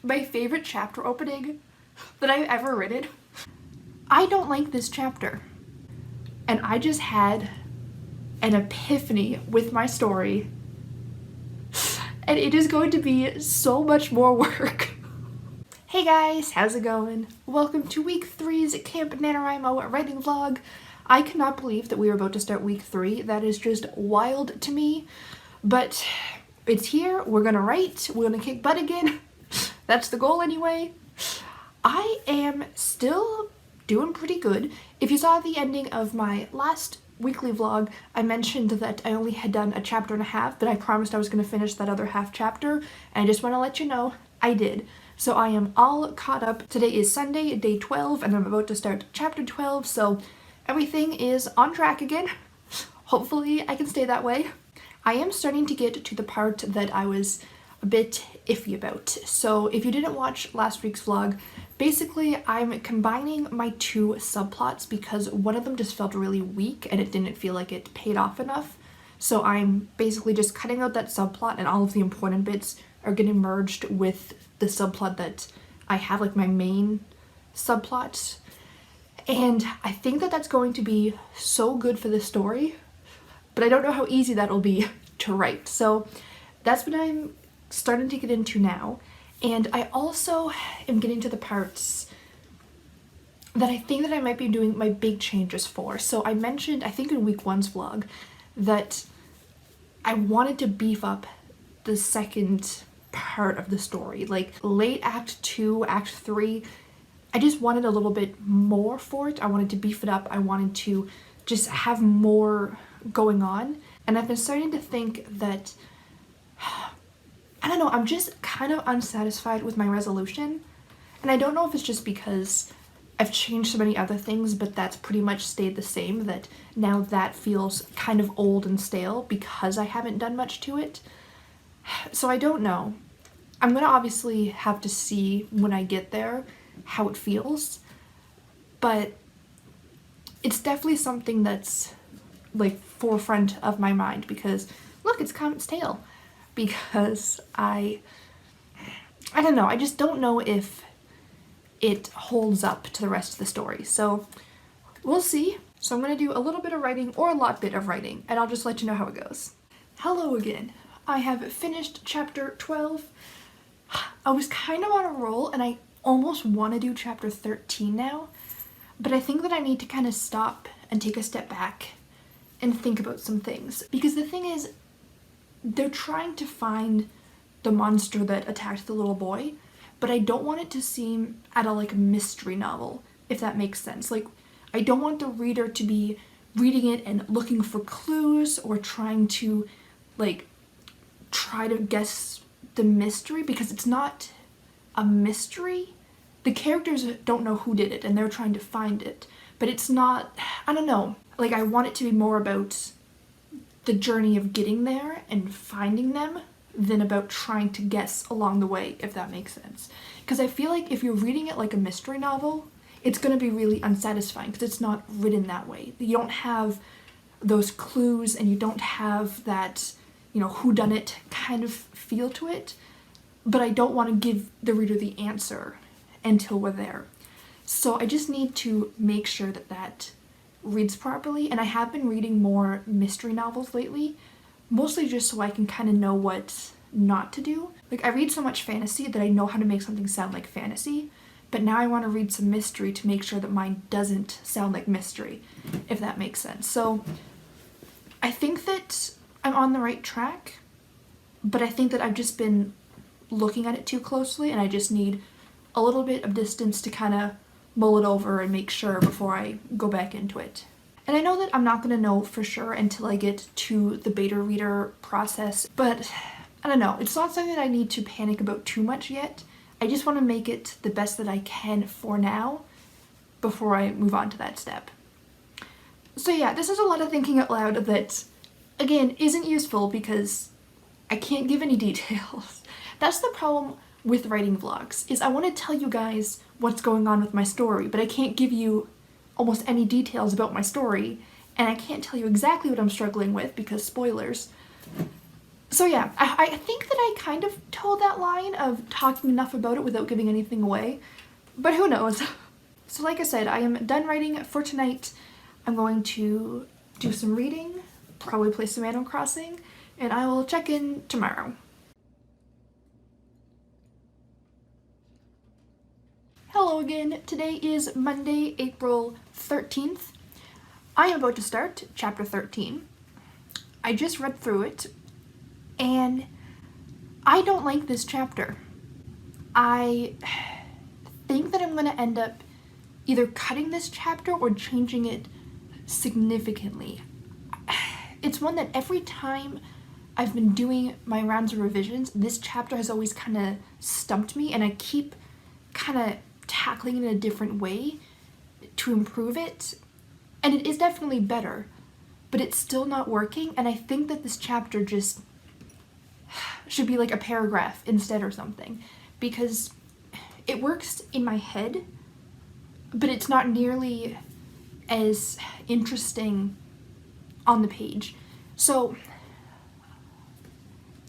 my favorite chapter opening that I've ever written. I don't like this chapter. And I just had an epiphany with my story. And it is going to be so much more work. Hey guys, how's it going? Welcome to week 3's Camp Nanowrimo writing vlog. I cannot believe that we are about to start week 3. That is just wild to me. But it's here, we're gonna write, we're gonna kick butt again. That's the goal anyway. I am still doing pretty good. If you saw the ending of my last weekly vlog, I mentioned that I only had done a chapter and a half, but I promised I was going to finish that other half chapter, and I just want to let you know I did. So I am all caught up. Today is Sunday, day 12, and I'm about to start chapter 12, so everything is on track again. Hopefully I can stay that way. I am starting to get to the part that I was a bit iffy about. So if you didn't watch last week's vlog, basically I'm combining my two subplots because one of them just felt really weak and it didn't feel like it paid off enough. So I'm basically just cutting out that subplot, and all of the important bits are getting merged with the subplot that I have, like my main subplot. And I think that that's going to be so good for the story, but I don't know how easy that'll be to write. So that's what I'm starting to get into now. And I also am getting to the parts that I think that I might be doing my big changes for. So I mentioned, I think in week 1's vlog, that I wanted to beef up the second part of the story. Like late act 2, act 3, I just wanted a little bit more for it. I wanted to beef it up. I wanted to just have more going on. And I've been starting to think that, I don't know, I'm just kind of unsatisfied with my resolution. And I don't know if it's just because I've changed so many other things, but that's pretty much stayed the same, that now that feels kind of old and stale because I haven't done much to it. So I don't know. I'm gonna obviously have to see when I get there how it feels, but it's definitely something that's like forefront of my mind because look, it's Comet's tail. Because I don't know, I just don't know if it holds up to the rest of the story. So we'll see. So I'm gonna do a little bit of writing or a lot bit of writing, and I'll just let you know how it goes. Hello again. I have finished chapter 12. I was kind of on a roll and I almost want to do chapter 13 now, but I think that I need to kind of stop and take a step back and think about some things. Because the thing is, they're trying to find the monster that attacked the little boy, but I don't want it to seem at a like mystery novel, if that makes sense. Like, I don't want the reader to be reading it and looking for clues or trying to like try to guess the mystery, because it's not a mystery. The characters don't know who did it and they're trying to find it, but it's not, I don't know, like I want it to be more about the journey of getting there and finding them than about trying to guess along the way, if that makes sense. Because I feel like if you're reading it like a mystery novel, it's going to be really unsatisfying because it's not written that way. You don't have those clues and you don't have that, you know, whodunit kind of feel to it. But I don't want to give the reader the answer until we're there. So I just need to make sure that that reads properly, and I have been reading more mystery novels lately, mostly just so I can kind of know what not to do. Like I read so much fantasy that I know how to make something sound like fantasy, but now I want to read some mystery to make sure that mine doesn't sound like mystery, if that makes sense. So I think that I'm on the right track, but I think that I've just been looking at it too closely and I just need a little bit of distance to kind of mull it over and make sure before I go back into it. And I know that I'm not going to know for sure until I get to the beta reader process, but I don't know, it's not something that I need to panic about too much yet. I just want to make it the best that I can for now before I move on to that step. So yeah, this is a lot of thinking out loud that, again, isn't useful because I can't give any details. That's the problem with writing vlogs, is I want to tell you guys what's going on with my story, but I can't give you almost any details about my story, and I can't tell you exactly what I'm struggling with because spoilers. So yeah, I think that I kind of told that line of talking enough about it without giving anything away, but who knows. So like I said, I am done writing for tonight. I'm going to do some reading, probably play some Animal Crossing, and I will check in tomorrow. Hello again. Today is Monday, April 13th. I am about to start chapter 13. I just read through it, and I don't like this chapter. I think that I'm going to end up either cutting this chapter or changing it significantly. It's one that every time I've been doing my rounds of revisions, this chapter has always kind of stumped me, and I keep kind of tackling it in a different way to improve it. And it is definitely better, but it's still not working, and I think that this chapter just should be like a paragraph instead or something, because it works in my head, but it's not nearly as interesting on the page. So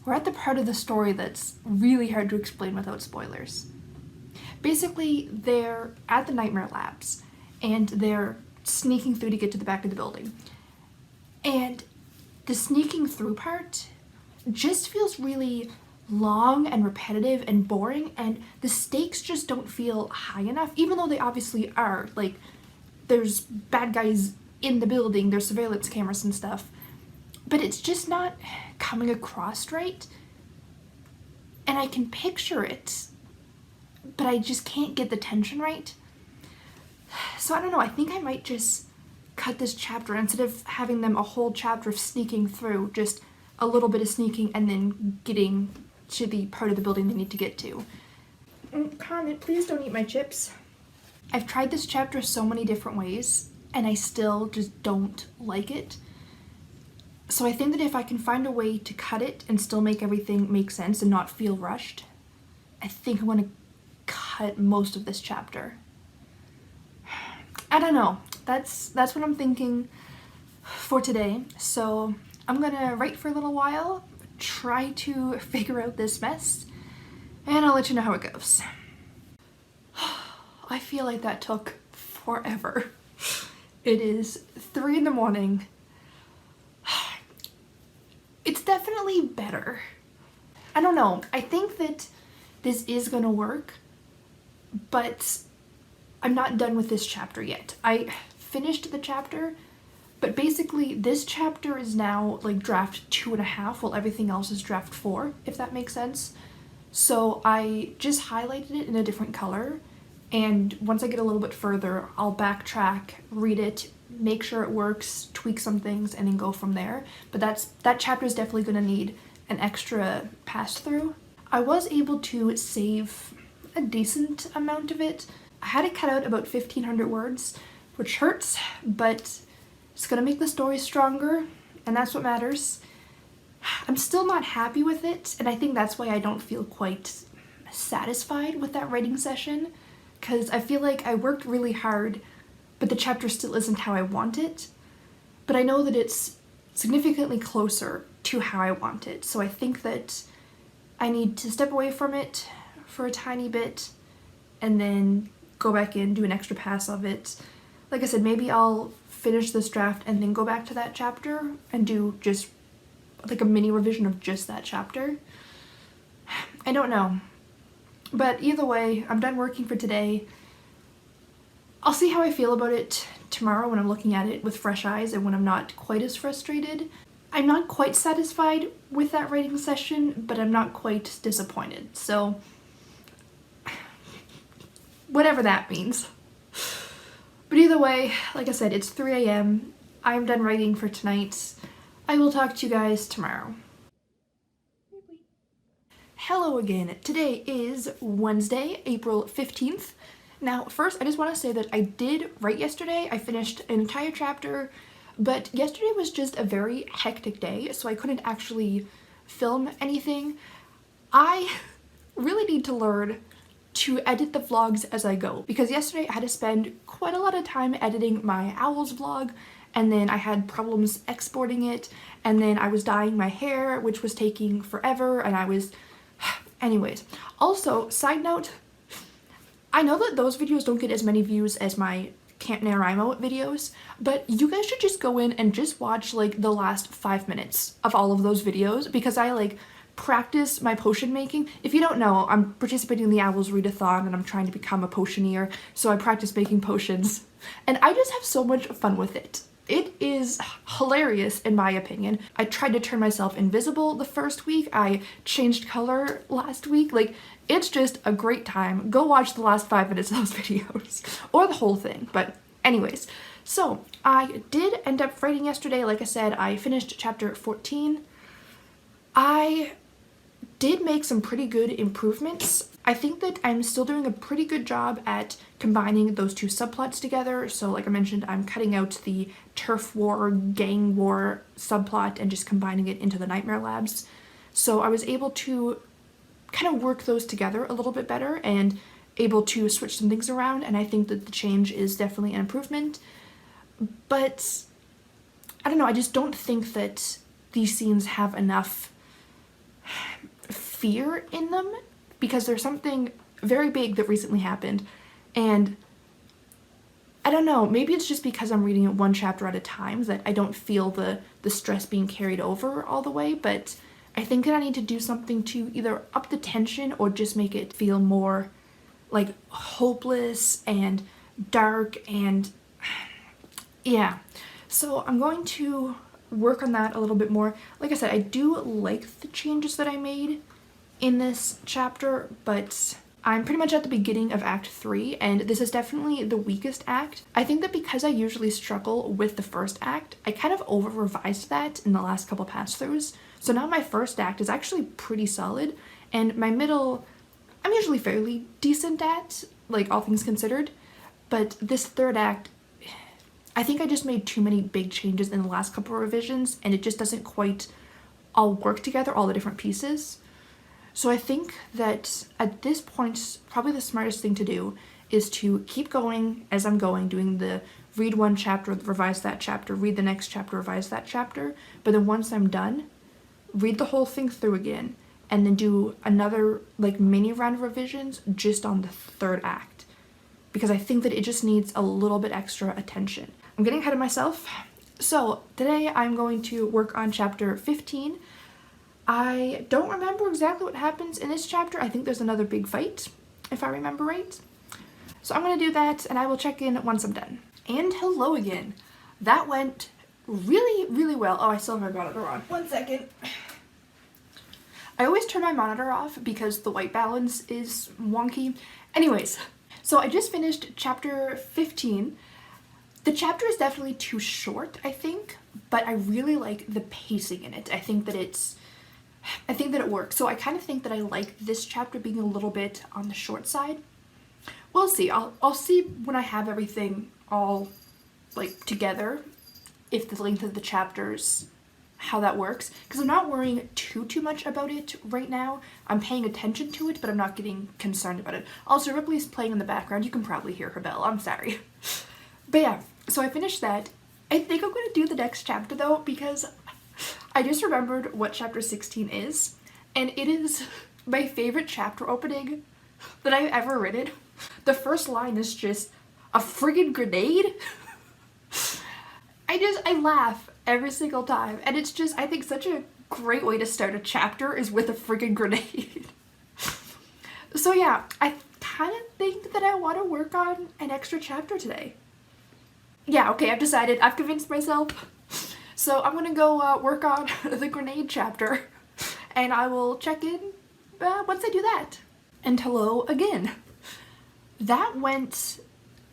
we're at the part of the story that's really hard to explain without spoilers. Basically, they're at the Nightmare Labs, and they're sneaking through to get to the back of the building. And the sneaking through part just feels really long and repetitive and boring, and the stakes just don't feel high enough, even though they obviously are. Like, there's bad guys in the building, there's surveillance cameras and stuff, but it's just not coming across right. And I can picture it, but I just can't get the tension right. So I don't know, I think I might just cut this chapter instead of having them a whole chapter of sneaking through, just a little bit of sneaking and then getting to the part of the building they need to get to. Comment, please don't eat my chips. I've tried this chapter so many different ways, and I still just don't like it. So I think that if I can find a way to cut it and still make everything make sense and not feel rushed, I think I'm going to cut most of this chapter. I don't know. That's what I'm thinking for today. So I'm gonna write for a little while, try to figure out this mess, and I'll let you know how it goes. I feel like that took forever. It is 3 in the morning. It's definitely better. I don't know. I think that this is gonna work, but I'm not done with this chapter yet. I finished the chapter, but basically this chapter is now like draft 2.5 while everything else is draft 4, if that makes sense. So I just highlighted it in a different color, and once I get a little bit further, I'll backtrack, read it, make sure it works, tweak some things, and then go from there. But that chapter is definitely going to need an extra pass through. I was able to save a decent amount of it. I had to cut out about 1,500 words, which hurts, but it's gonna make the story stronger, and that's what matters. I'm still not happy with it, and I think that's why I don't feel quite satisfied with that writing session, because I feel like I worked really hard, but the chapter still isn't how I want it. But I know that it's significantly closer to how I want it, so I think that I need to step away from it for a tiny bit, and then go back in, do an extra pass of it. Like I said, maybe I'll finish this draft and then go back to that chapter and do just like a mini revision of just that chapter. I don't know. But either way, I'm done working for today. I'll see how I feel about it tomorrow when I'm looking at it with fresh eyes and when I'm not quite as frustrated. I'm not quite satisfied with that writing session, but I'm not quite disappointed. So whatever that means. But either way, like I said, it's 3 a.m. I'm done writing for tonight. I will talk to you guys tomorrow. Hello again. Today is Wednesday, April 15th. Now, first, I just want to say that I did write yesterday. I finished an entire chapter, but yesterday was just a very hectic day, so I couldn't actually film anything. I really need to learn to edit the vlogs as I go, because yesterday I had to spend quite a lot of time editing my owls vlog and then I had problems exporting it, and then I was dyeing my hair, which was taking forever, and I was... Anyways. Also, side note, I know that those videos don't get as many views as my Camp Nanowrimo videos, but you guys should just go in and just watch like the last 5 minutes of all of those videos, because I like practice my potion making. If you don't know, I'm participating in the Owls Readathon and I'm trying to become a potioneer, so I practice making potions, and I just have so much fun with it. It is hilarious in my opinion. I tried to turn myself invisible the first week. I changed color last week. Like, it's just a great time. Go watch the last 5 minutes of those videos, or the whole thing. But anyways, so I did end up writing yesterday. Like I said, I finished chapter 14. I did make some pretty good improvements. I think that I'm still doing a pretty good job at combining those two subplots together. So like I mentioned, I'm cutting out the turf war, gang war subplot and just combining it into the nightmare labs. So I was able to kind of work those together a little bit better and able to switch some things around, and I think that the change is definitely an improvement. But I don't know, I just don't think that these scenes have enough fear in them, because there's something very big that recently happened, and I don't know, maybe it's just because I'm reading it one chapter at a time that I don't feel the stress being carried over all the way, but I think that I need to do something to either up the tension or just make it feel more like hopeless and dark, and yeah. So I'm going to work on that a little bit more. Like I said, I do like the changes that I made in this chapter, but I'm pretty much at the beginning of Act 3, and this is definitely the weakest act. I think that because I usually struggle with the first act, I kind of over-revised that in the last couple pass-throughs. So now my first act is actually pretty solid, and my middle, I'm usually fairly decent at, like all things considered, but this third act, I think I just made too many big changes in the last couple of revisions, and it just doesn't quite all work together, all the different pieces. So I think that at this point, probably the smartest thing to do is to keep going as I'm going, doing the read one chapter, revise that chapter, read the next chapter, revise that chapter, but then once I'm done, read the whole thing through again, and then do another like mini round of revisions just on the third act, because I think that it just needs a little bit extra attention. I'm getting ahead of myself. So today I'm going to work on chapter 15. I don't remember exactly what happens in this chapter. I think there's another big fight, if I remember right. So I'm going to do that, and I will check in once I'm done. And hello again. That went really, really well. Oh, I still have my monitor on. 1 second. I always turn my monitor off because the white balance is wonky. Anyways, so I just finished chapter 15. The chapter is definitely too short, I think, but I really like the pacing in it. I think that it works. So I kind of think that I like this chapter being a little bit on the short side. We'll see. I'll see when I have everything all like together, if the length of the chapters, how that works, because I'm not worrying too much about it right now. I'm paying attention to it, but I'm not getting concerned about it. Also, Ripley's playing in the background. You can probably hear her bell. I'm sorry. But yeah, so I finished that. I think I'm going to do the next chapter though, because I just remembered what chapter 16 is, and it is my favorite chapter opening that I've ever written. The first line is just, a friggin' grenade? I laugh every single time, and it's just, I think, such a great way to start a chapter is with a friggin' grenade. So yeah, I kind of think that I want to work on an extra chapter today. Yeah, okay, I've decided. I've convinced myself. So I'm gonna go work on the grenade chapter, and I will check in once I do that. And hello again. That went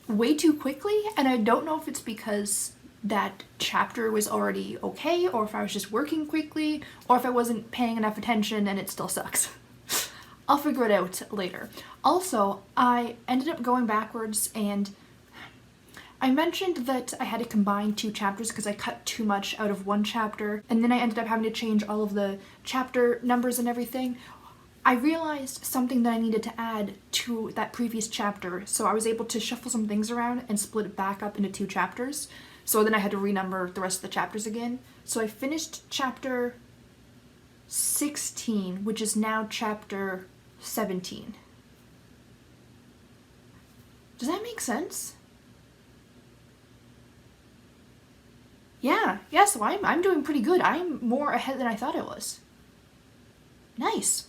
way too quickly, and I don't know if it's because that chapter was already okay, or if I was just working quickly, or if I wasn't paying enough attention and it still sucks. I'll figure it out later. Also, I ended up going backwards, and I mentioned that I had to combine 2 chapters because I cut too much out of one chapter, and then I ended up having to change all of the chapter numbers and everything. I realized something that I needed to add to that previous chapter, so I was able to shuffle some things around and split it back up into 2 chapters. So then I had to renumber the rest of the chapters again. So I finished chapter 16, which is now chapter 17. Does that make sense? Yeah, so I'm doing pretty good. I'm more ahead than I thought I was. Nice.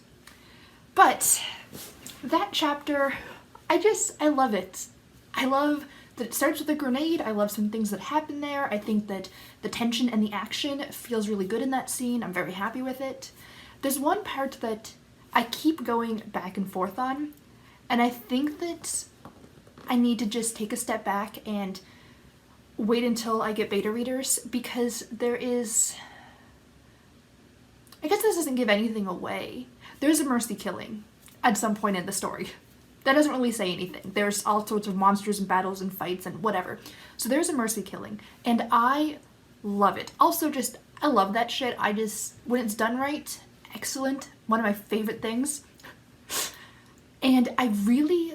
But that chapter, I love it. I love that it starts with a grenade. I love some things that happen there. I think that the tension and the action feels really good in that scene. I'm very happy with it. There's one part that I keep going back and forth on, and I think that I need to just take a step back and wait until I get beta readers, because there is, I guess this doesn't give anything away. There's a mercy killing at some point in the story. That doesn't really say anything. There's all sorts of monsters and battles and fights and whatever. So there's a mercy killing, and I love it. Also, I love that shit. When it's done right, excellent. One of my favorite things. And I really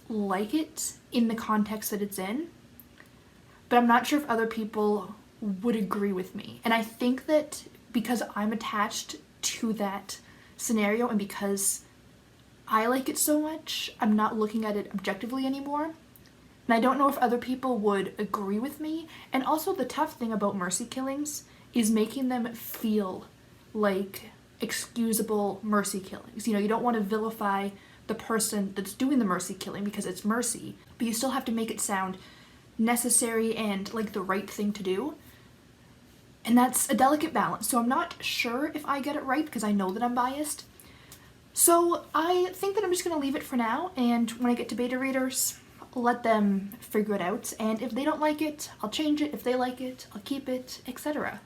like it in the context that it's in, but I'm not sure if other people would agree with me. And I think that because I'm attached to that scenario and because I like it so much, I'm not looking at it objectively anymore. And I don't know if other people would agree with me. And also, the tough thing about mercy killings is making them feel like excusable mercy killings. You know, you don't want to vilify the person that's doing the mercy killing because it's mercy, but you still have to make it sound necessary and like the right thing to do. And that's a delicate balance. So I'm not sure if I get it right because I know that I'm biased. So I think that I'm just going to leave it for now, and when I get to beta readers, I'll let them figure it out, and if they don't like it, I'll change it. If they like it, I'll keep it, etc.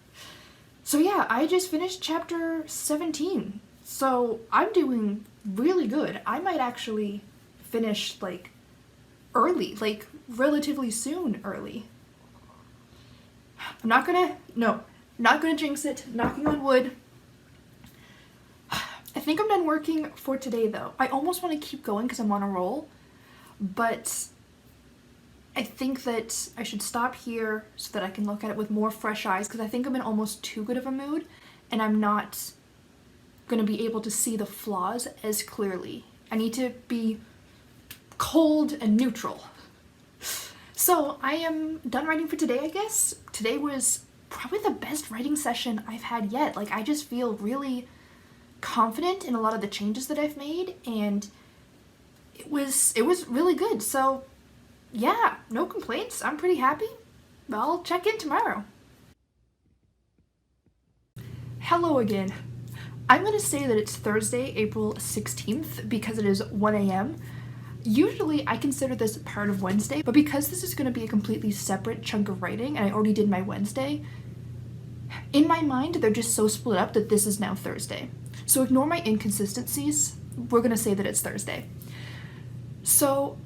So yeah, I just finished chapter 17, so I'm doing really good. I might actually finish like early, like relatively soon early. I'm not gonna jinx it, knocking on wood. I think I'm done working for today though. I almost want to keep going because I'm on a roll, but I think that I should stop here so that I can look at it with more fresh eyes, because I think I'm in almost too good of a mood and I'm not going to be able to see the flaws as clearly. I need to be cold and neutral. So I am done writing for today, I guess. Today was probably the best writing session I've had yet. Like, I just feel really confident in a lot of the changes that I've made, and it was really good. So yeah, no complaints. I'm pretty happy. I'll check in tomorrow. Hello again. I'm going to say that it's Thursday, April 16th because it is 1 a.m. Usually I consider this part of Wednesday, but because this is going to be a completely separate chunk of writing and I already did my Wednesday, in my mind they're just so split up that this is now Thursday. So ignore my inconsistencies. We're going to say that it's Thursday. So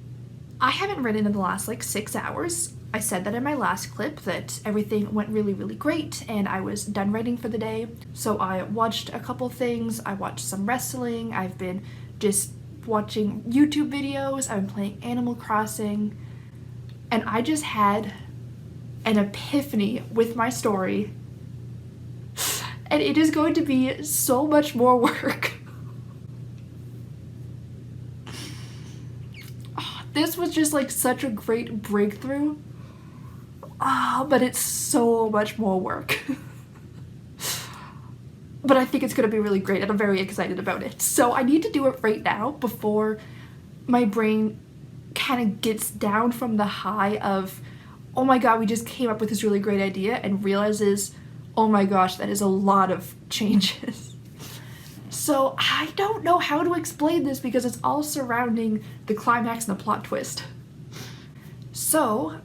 I haven't written in the last like 6 hours. I said that in my last clip that everything went really, really great and I was done writing for the day. So I watched a couple things. I watched some wrestling. I've been just watching YouTube videos. I've been playing Animal Crossing. And I just had an epiphany with my story. And it is going to be so much more work. This was just like such a great breakthrough. But it's so much more work. But I think it's going to be really great and I'm very excited about it. So I need to do it right now before my brain kind of gets down from the high of, oh my god, we just came up with this really great idea, and realizes, oh my gosh, that is a lot of changes. So I don't know how to explain this because it's all surrounding the climax and the plot twist. So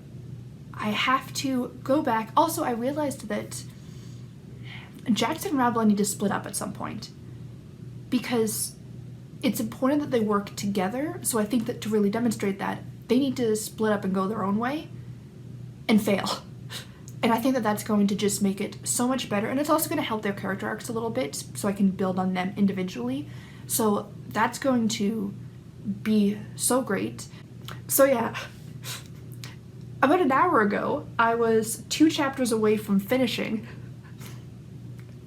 I have to go back. Also, I realized that Jackson and Rabel need to split up at some point because it's important that they work together. So I think that to really demonstrate that, they need to split up and go their own way and fail. And I think that that's going to just make it so much better. And it's also going to help their character arcs a little bit so I can build on them individually. So that's going to be so great. So yeah, About an hour ago, I was 2 chapters away from finishing,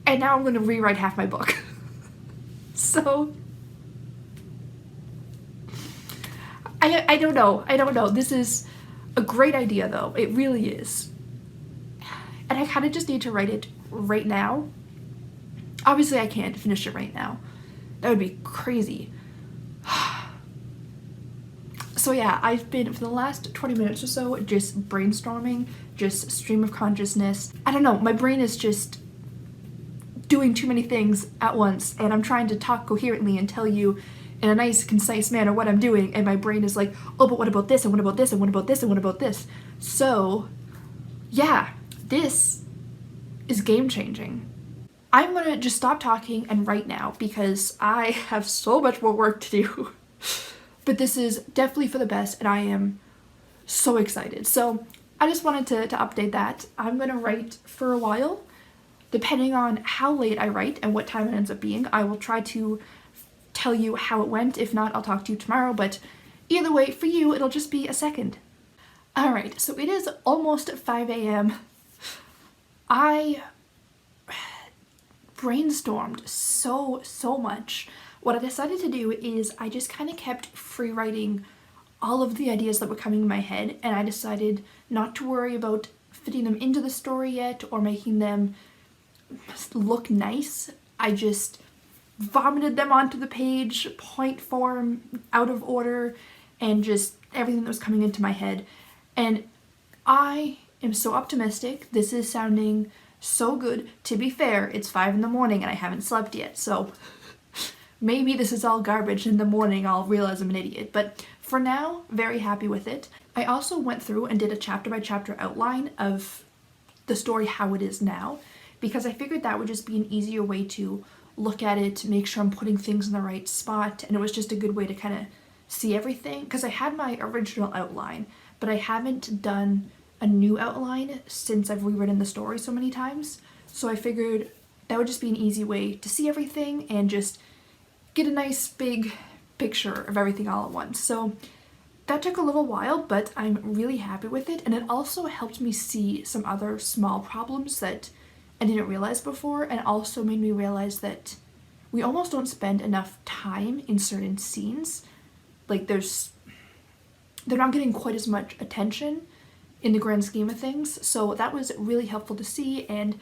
and now I'm going to rewrite half my book. So, I don't know. This is a great idea, though. It really is. And I kind of just need to write it right now. Obviously, I can't finish it right now. That would be crazy. So yeah, I've been, for the last 20 minutes or so, just brainstorming, just stream of consciousness. I don't know, my brain is just doing too many things at once, and I'm trying to talk coherently and tell you in a nice, concise manner what I'm doing, and my brain is like, oh, but what about this, and what about this, and what about this, and what about this? So, yeah, this is game-changing. I'm gonna just stop talking and write now, because I have so much more work to do. But this is definitely for the best, and I am so excited. So I just wanted to update that. I'm gonna write for a while. Depending on how late I write and what time it ends up being, I will try to tell you how it went. If not, I'll talk to you tomorrow, but either way, for you, it'll just be a second. Alright, so it is almost 5 a.m. I brainstormed so much. What I decided to do is I just kind of kept free writing all of the ideas that were coming in my head, and I decided not to worry about fitting them into the story yet or making them look nice. I just vomited them onto the page, point form, out of order, and just everything that was coming into my head. And I am so optimistic. This is sounding so good. To be fair, it's 5 in the morning and I haven't slept yet, so maybe this is all garbage. In the morning I'll realize I'm an idiot, but for now, very happy with it. I also went through and did a chapter by chapter outline of the story how it is now, because I figured that would just be an easier way to look at it, to make sure I'm putting things in the right spot, and it was just a good way to kind of see everything, because I had my original outline, but I haven't done a new outline since I've rewritten the story so many times, so I figured that would just be an easy way to see everything and just get a nice big picture of everything all at once. So that took a little while, but I'm really happy with it, and it also helped me see some other small problems that I didn't realize before, and also made me realize that we almost don't spend enough time in certain scenes. Like they're not getting quite as much attention in the grand scheme of things, so that was really helpful to see, and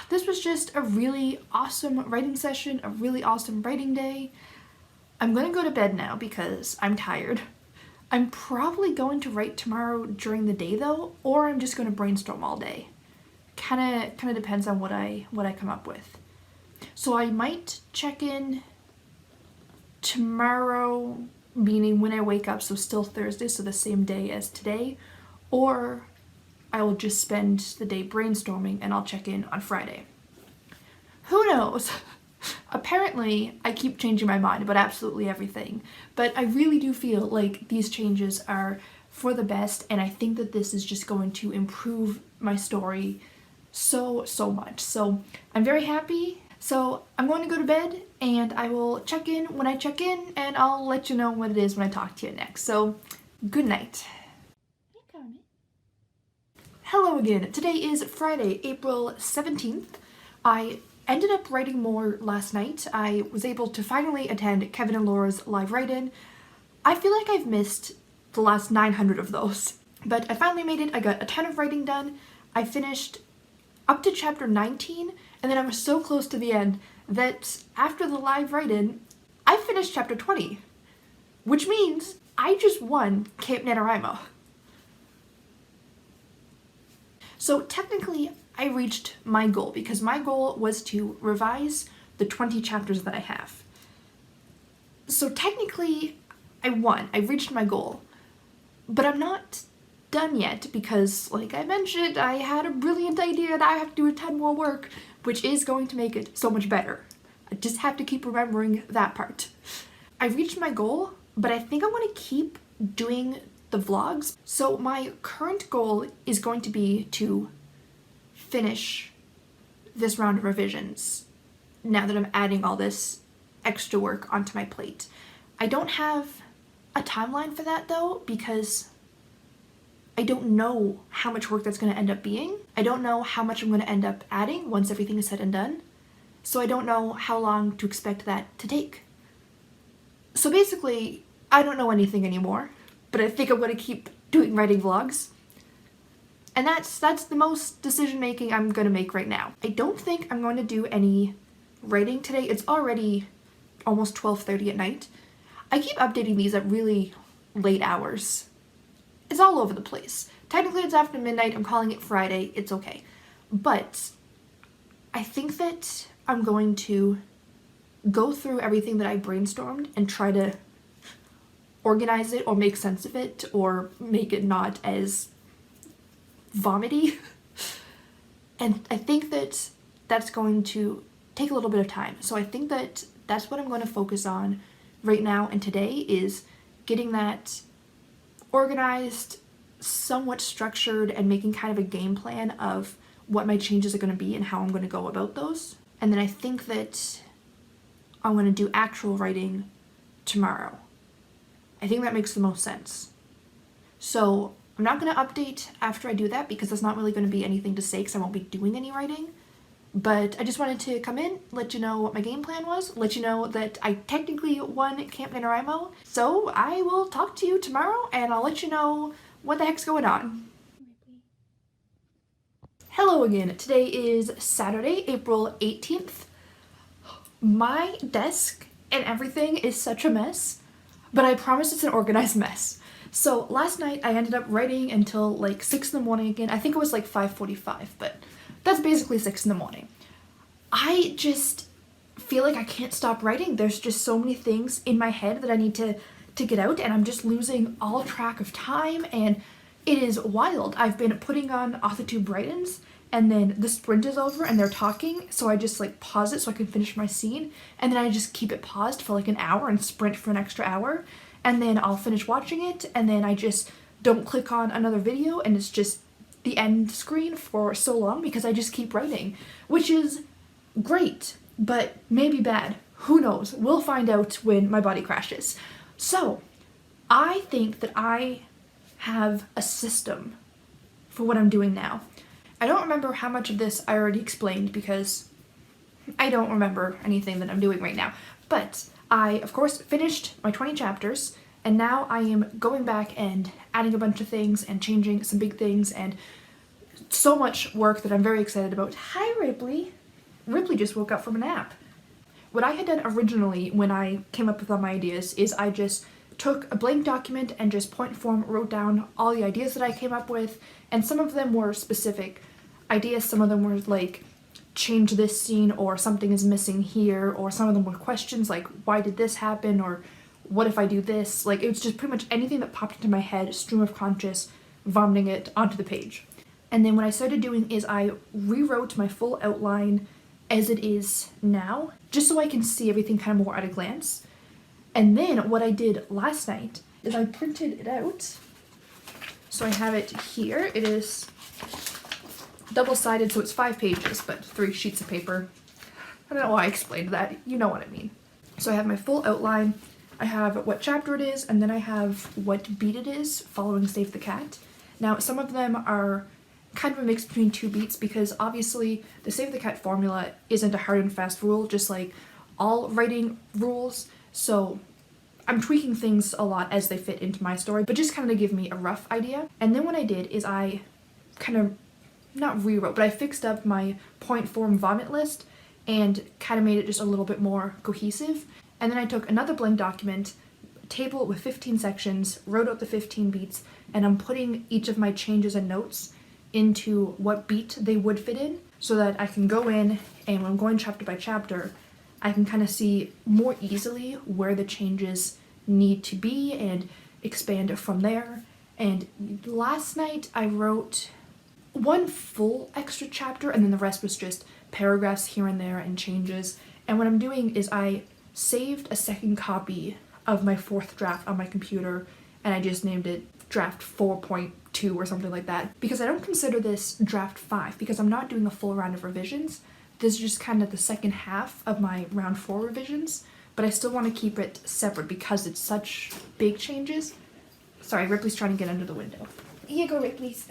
this was just a really awesome writing session, a really awesome writing day. I'm gonna go to bed now because I'm tired. I'm probably going to write tomorrow during the day though, or I'm just gonna brainstorm all day. Kinda depends on what I come up with. So I might check in tomorrow, meaning when I wake up, so still Thursday, so the same day as today, or I will just spend the day brainstorming and I'll check in on Friday. Who knows? Apparently, I keep changing my mind about absolutely everything, but I really do feel like these changes are for the best, and I think that this is just going to improve my story so much. So I'm very happy. So I'm going to go to bed, and I will check in when I check in, and I'll let you know what it is when I talk to you next. So good night. Hello again. Today is Friday, April 17th. I ended up writing more last night. I was able to finally attend Kevin and Laura's live write-in. I feel like I've missed the last 900 of those, but I finally made it. I got a ton of writing done. I finished up to chapter 19, and then I was so close to the end that after the live write-in, I finished chapter 20, which means I just won Camp Nanowrimo. So technically, I reached my goal, because my goal was to revise the 20 chapters that I have. So technically, I won. I reached my goal. But I'm not done yet, because, like I mentioned, I had a brilliant idea and I have to do a ton more work, which is going to make it so much better. I just have to keep remembering that part. I reached my goal, but I think I'm going to keep doing the vlogs. So my current goal is going to be to finish this round of revisions now that I'm adding all this extra work onto my plate. I don't have a timeline for that though, because I don't know how much work that's going to end up being. I don't know how much I'm going to end up adding once everything is said and done. So I don't know how long to expect that to take. So basically, I don't know anything anymore, but I think I'm going to keep doing writing vlogs. And that's the most decision making I'm going to make right now. I don't think I'm going to do any writing today. It's already almost 12:30 at night. I keep updating these at really late hours. It's all over the place. Technically it's after midnight. I'm calling it Friday. It's okay. But I think that I'm going to go through everything that I brainstormed and try to organize it or make sense of it or make it not as vomity. And I think that that's going to take a little bit of time. So I think that that's what I'm going to focus on right now and today, is getting that organized, somewhat structured, and making kind of a game plan of what my changes are going to be and how I'm going to go about those. And then I think that I'm going to do actual writing tomorrow. I think that makes the most sense. So I'm not going to update after I do that because there's not really going to be anything to say because I won't be doing any writing. But I just wanted to come in, let you know what my game plan was, let you know that I technically won Camp Nanowrimo. So I will talk to you tomorrow and I'll let you know what the heck's going on. Hello again. Today is Saturday, April 18th. My desk and everything is such a mess, but I promise it's an organized mess. So last night I ended up writing until like 6 in the morning again. I think it was like 5:45, but that's basically 6 in the morning. I just feel like I can't stop writing. There's just so many things in my head that I need to get out, and I'm just losing all track of time, and it is wild. I've been putting on Author Tube write-ins, and then the sprint is over and they're talking, so I just like pause it so I can finish my scene, and then I just keep it paused for like an hour and sprint for an extra hour, and then I'll finish watching it, and then I just don't click on another video, and it's just the end screen for so long because I just keep writing, which is great, but maybe bad. Who knows? We'll find out when my body crashes. So I think that I have a system for what I'm doing now. I don't remember how much of this I already explained because I don't remember anything that I'm doing right now, but I, of course, finished my 20 chapters, and now I am going back and adding a bunch of things and changing some big things, and so much work that I'm very excited about. Hi, Ripley. Ripley just woke up from a nap. What I had done originally when I came up with all my ideas is I just took a blank document and just point form wrote down all the ideas that I came up with, and some of them were specific ideas, some of them were like, change this scene, or something is missing here, or some of them were questions like, why did this happen, or what if I do this? Like, it was just pretty much anything that popped into my head, stream of conscious, vomiting it onto the page. And then what I started doing is I rewrote my full outline as it is now, just so I can see everything kind of more at a glance. And then what I did last night is I printed it out. So I have it here. It is double-sided, so it's 5 pages, but 3 sheets of paper. I don't know why I explained that. You know what I mean. So I have my full outline. I have what chapter it is, and then I have what beat it is, following Save the Cat. Now, some of them are kind of a mix between 2 beats because obviously the Save the Cat formula isn't a hard and fast rule, just like all writing rules. So I'm tweaking things a lot as they fit into my story, but just kind of to give me a rough idea. And then what I did is I kind of, not rewrote, but I fixed up my point form vomit list and kind of made it just a little bit more cohesive. And then I took another blank document, table with 15 sections, wrote out the 15 beats, and I'm putting each of my changes and notes into what beat they would fit in so that I can go in and when I'm going chapter by chapter, I can kind of see more easily where the changes need to be and expand from there. And last night I wrote 1 full extra chapter and then the rest was just paragraphs here and there and changes. And what I'm doing is I saved a second copy of my 4th draft on my computer and I just named it draft 4.2 or something like that because I don't consider this draft 5 because I'm not doing a full round of revisions. This is just kind of the second half of my round 4 revisions, but I still want to keep it separate because it's such big changes. Sorry, Ripley's trying to get under the window. Here, go away, please.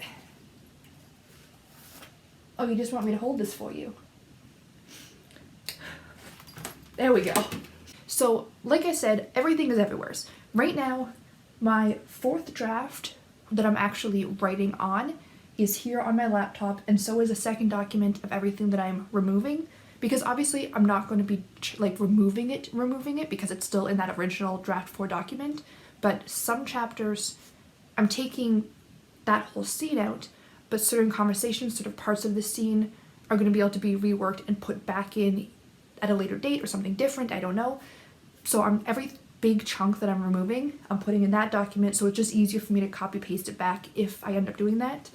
Oh, you just want me to hold this for you? There we go. So, like I said, everything is everywhere. Right now, my 4th draft that I'm actually writing on is here on my laptop, and so is a second document of everything that I'm removing, because obviously I'm not going to be like removing it because it's still in that original draft 4 document, but some chapters I'm taking that whole scene out, but certain conversations, sort of parts of the scene are going to be able to be reworked and put back in at a later date or something different, I don't know. So every big chunk that I'm removing, I'm putting in that document, so it's just easier for me to copy paste it back if I end up doing that.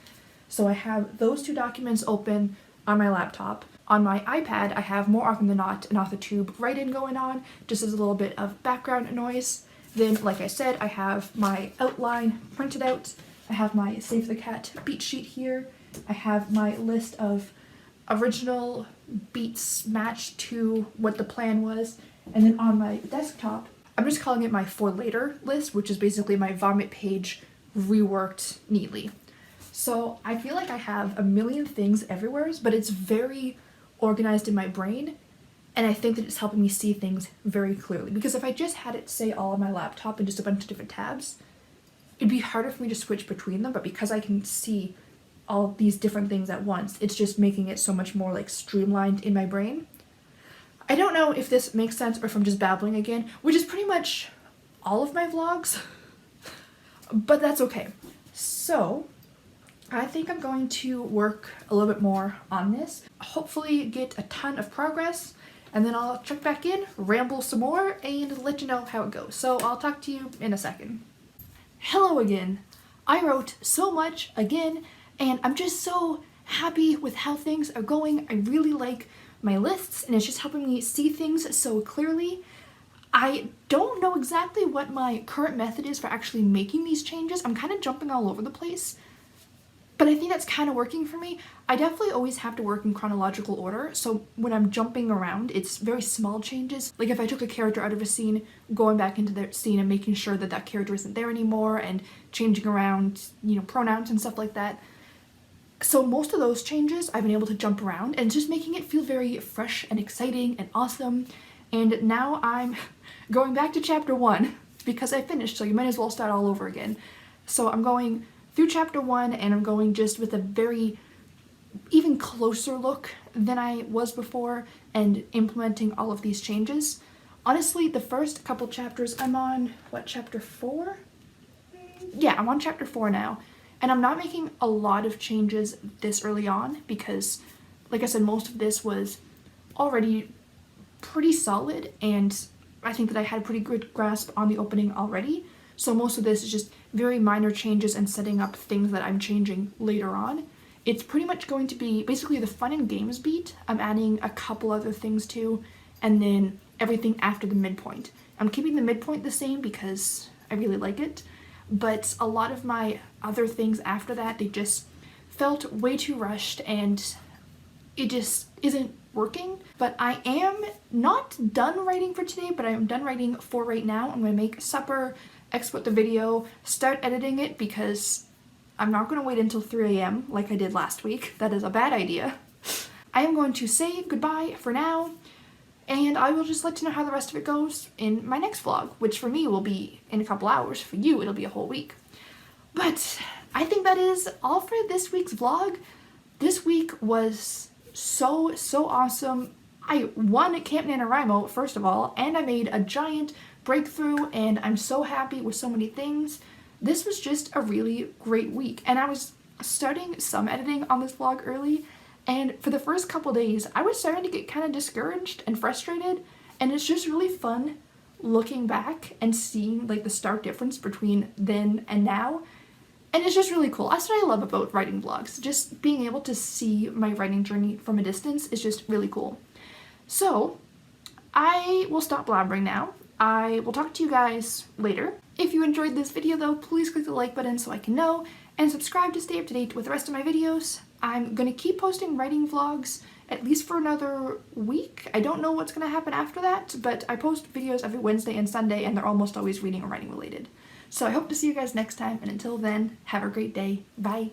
So I have those 2 documents open on my laptop. On my iPad, I have More Often Than Not and AuthorTube write-in going on, just as a little bit of background noise. Then, like I said, I have my outline printed out. I have my Save the Cat beat sheet here. I have my list of original beats matched to what the plan was. And then on my desktop, I'm just calling it my For Later list, which is basically my vomit page reworked neatly. So I feel like I have a million things everywhere, but it's very organized in my brain, and I think that it's helping me see things very clearly. Because if I just had it, say, all on my laptop and just a bunch of different tabs, it'd be harder for me to switch between them, but because I can see all these different things at once, it's just making it so much more like streamlined in my brain. I don't know if this makes sense or if I'm just babbling again, which is pretty much all of my vlogs, but that's okay. So I think I'm going to work a little bit more on this, hopefully get a ton of progress, and then I'll check back in, ramble some more, and let you know how it goes. So I'll talk to you in a second. Hello again. I wrote so much again, and I'm just so happy with how things are going. I really like my lists, and it's just helping me see things so clearly. I don't know exactly what my current method is for actually making these changes. I'm kind of jumping all over the place, but I think that's kind of working for me. I definitely always have to work in chronological order, so when I'm jumping around, it's very small changes. Like if I took a character out of a scene, going back into the scene and making sure that that character isn't there anymore, and changing around, you know, pronouns and stuff like that. So most of those changes I've been able to jump around, and just making it feel very fresh and exciting and awesome. And now I'm going back to chapter 1 because I finished, so you might as well start all over again. So I'm going through chapter 1, and I'm going just with a very even closer look than I was before, and implementing all of these changes. Honestly, the first couple chapters, I'm on, what, chapter 4? Yeah, I'm on chapter 4 now, and I'm not making a lot of changes this early on because, like I said, most of this was already pretty solid, and I think that I had a pretty good grasp on the opening already. So most of this is just very minor changes and setting up things that I'm changing later on. It's pretty much going to be basically the fun and games beat. I'm adding a couple other things too, and then everything after the midpoint. I'm keeping the midpoint the same because I really like it, but a lot of my other things after that, they just felt way too rushed, and it just isn't working. But I am not done writing for today, but I am done writing for right now. I'm going to make supper, export the video, start editing it, because I'm not going to wait until 3 a.m. like I did last week. That is a bad idea. I am going to say goodbye for now, and I will just let you know how the rest of it goes in my next vlog, which for me will be in a couple hours. For you, it'll be a whole week. But I think that is all for this week's vlog. This week was so awesome. I won at Camp Nanowrimo, first of all, and I made a giant breakthrough, and I'm so happy with so many things. This was just a really great week, and I was starting some editing on this vlog early, and for the first couple days I was starting to get kind of discouraged and frustrated, and it's just really fun looking back and seeing like the stark difference between then and now, and it's just really cool. That's what I love about writing vlogs. Just being able to see my writing journey from a distance is just really cool. So I will stop blabbering now. I will talk to you guys later. If you enjoyed this video though, please click the like button so I can know, and subscribe to stay up to date with the rest of my videos. I'm gonna keep posting writing vlogs at least for another week. I don't know what's gonna happen after that, but I post videos every Wednesday and Sunday, and they're almost always reading or writing related. So I hope to see you guys next time, and until then, have a great day. Bye.